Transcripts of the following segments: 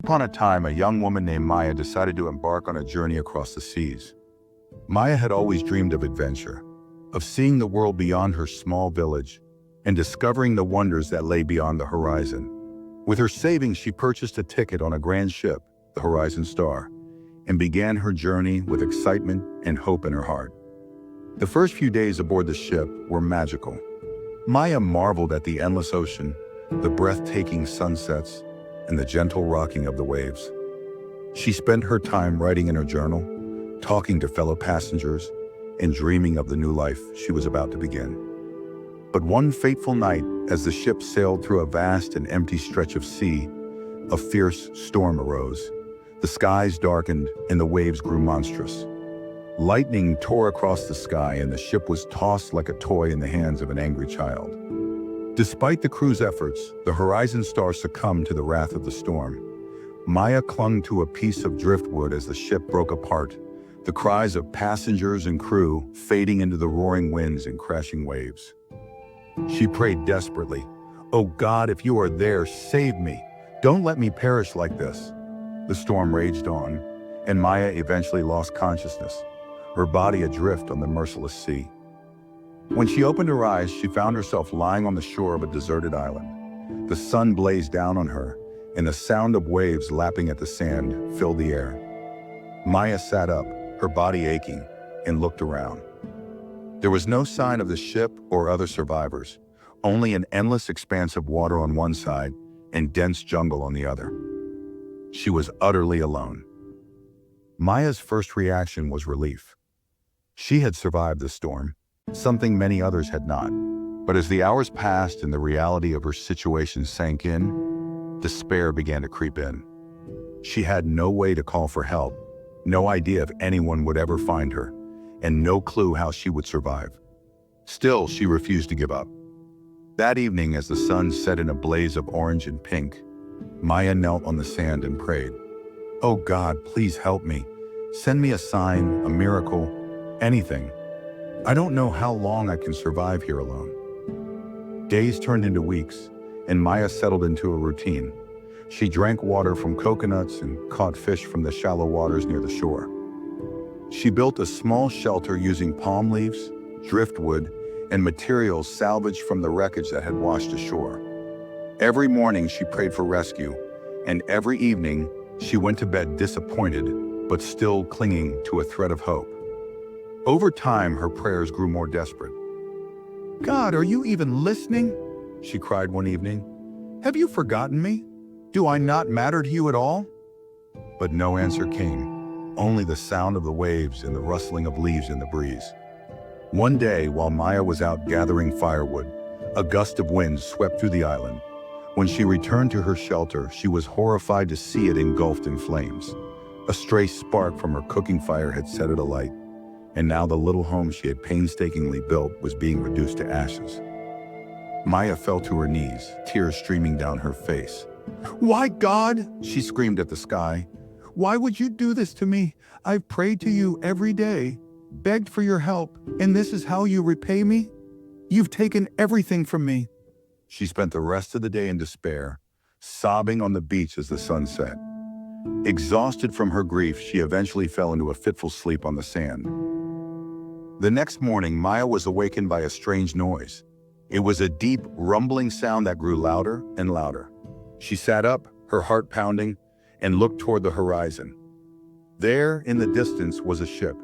upon a time, a young woman named Maya decided to embark on a journey across the seas. Maya had always dreamed of adventure, of seeing the world beyond her small village, and discovering the wonders that lay beyond the horizon. With her savings, she purchased a ticket on a grand ship, the Horizon Star, and began her journey with excitement and hope in her heart. The first few days aboard the ship were magical. Maya marveled at the endless ocean, the breathtaking sunsets, and the gentle rocking of the waves. She spent her time writing in her journal, talking to fellow passengers, and dreaming of the new life she was about to begin. But one fateful night, as the ship sailed through a vast and empty stretch of sea, a fierce storm arose. The skies darkened and the waves grew monstrous. Lightning tore across the sky and the ship was tossed like a toy in the hands of an angry child. Despite the crew's efforts, the Horizon Star succumbed to the wrath of the storm. Maya clung to a piece of driftwood as the ship broke apart, the cries of passengers and crew fading into the roaring winds and crashing waves. She prayed desperately, "Oh God, if you are there, save me. Don't let me perish like this." The storm raged on, and Maya eventually lost consciousness, her body adrift on the merciless sea. When she opened her eyes, she found herself lying on the shore of a deserted island. The sun blazed down on her, and the sound of waves lapping at the sand filled the air. Maya sat up, her body aching, and looked around. There was no sign of the ship or other survivors, only an endless expanse of water on one side and dense jungle on the other. She was utterly alone. Maya's first reaction was relief. She had survived the storm, something many others had not. But as the hours passed and the reality of her situation sank in, despair began to creep in. She had no way to call for help, no idea if anyone would ever find her, and no clue how she would survive. Still, she refused to give up. That evening, as the sun set in a blaze of orange and pink, Maya knelt on the sand and prayed, "Oh God, please help me. Send me a sign, a miracle, anything. I don't know how long I can survive here alone." Days turned into weeks, and Maya settled into a routine. She drank water from coconuts and caught fish from the shallow waters near the shore. She built a small shelter using palm leaves, driftwood, and materials salvaged from the wreckage that had washed ashore. Every morning she prayed for rescue, and every evening she went to bed disappointed, but still clinging to a thread of hope. Over time, her prayers grew more desperate. "God, are you even listening?" she cried one evening. "Have you forgotten me? Do I not matter to you at all?" But no answer came, only the sound of the waves and the rustling of leaves in the breeze. One day, while Maya was out gathering firewood, a gust of wind swept through the island. When she returned to her shelter, she was horrified to see it engulfed in flames. A stray spark from her cooking fire had set it alight, and now the little home she had painstakingly built was being reduced to ashes. Maya fell to her knees, tears streaming down her face. "Why, God?" she screamed at the sky. "Why would you do this to me? I've prayed to you every day, begged for your help, and this is how you repay me? You've taken everything from me." She spent the rest of the day in despair, sobbing on the beach as the sun set. Exhausted from her grief, she eventually fell into a fitful sleep on the sand. The next morning, Maya was awakened by a strange noise. It was a deep, rumbling sound that grew louder and louder. She sat up, her heart pounding, and looked toward the horizon. There, in the distance, was a ship.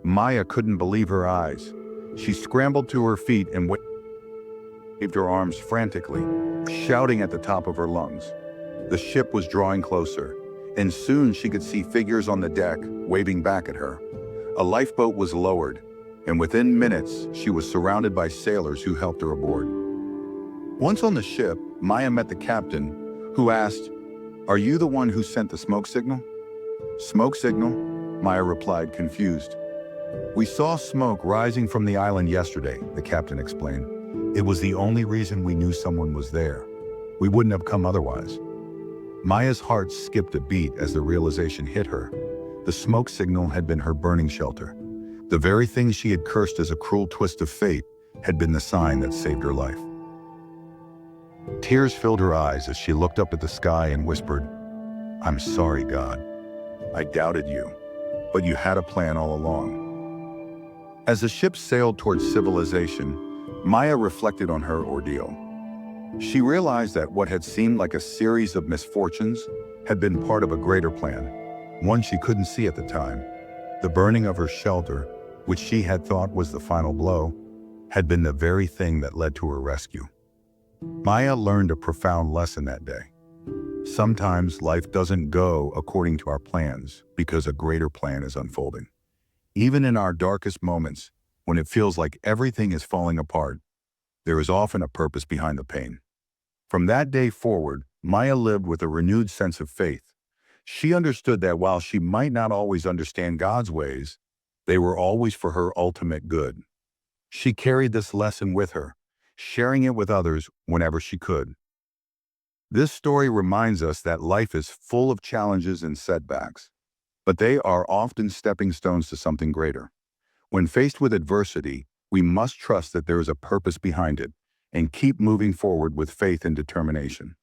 Maya couldn't believe her eyes. She scrambled to her feet and waved her arms frantically, shouting at the top of her lungs. The ship was drawing closer, and soon she could see figures on the deck, waving back at her. A lifeboat was lowered, and within minutes, she was surrounded by sailors who helped her aboard. Once on the ship, Maya met the captain, who asked, "Are you the one who sent the smoke signal?" "Smoke signal?" Maya replied, confused. "We saw smoke rising from the island yesterday," the captain explained. "It was the only reason we knew someone was there. We wouldn't have come otherwise." Maya's heart skipped a beat as the realization hit her. The smoke signal had been her burning shelter. The very thing she had cursed as a cruel twist of fate had been the sign that saved her life. Tears filled her eyes as she looked up at the sky and whispered, "I'm sorry, God. I doubted you, but you had a plan all along." As the ship sailed towards civilization, Maya reflected on her ordeal. She realized that what had seemed like a series of misfortunes had been part of a greater plan, one she couldn't see at the time. The burning of her shelter, which she had thought was the final blow, had been the very thing that led to her rescue. Maya learned a profound lesson that day. Sometimes life doesn't go according to our plans because a greater plan is unfolding. Even in our darkest moments, when it feels like everything is falling apart, there is often a purpose behind the pain. From that day forward, Maya lived with a renewed sense of faith. She understood that while she might not always understand God's ways, they were always for her ultimate good. She carried this lesson with her, sharing it with others whenever she could. This story reminds us that life is full of challenges and setbacks, but they are often stepping stones to something greater. When faced with adversity, we must trust that there is a purpose behind it and keep moving forward with faith and determination.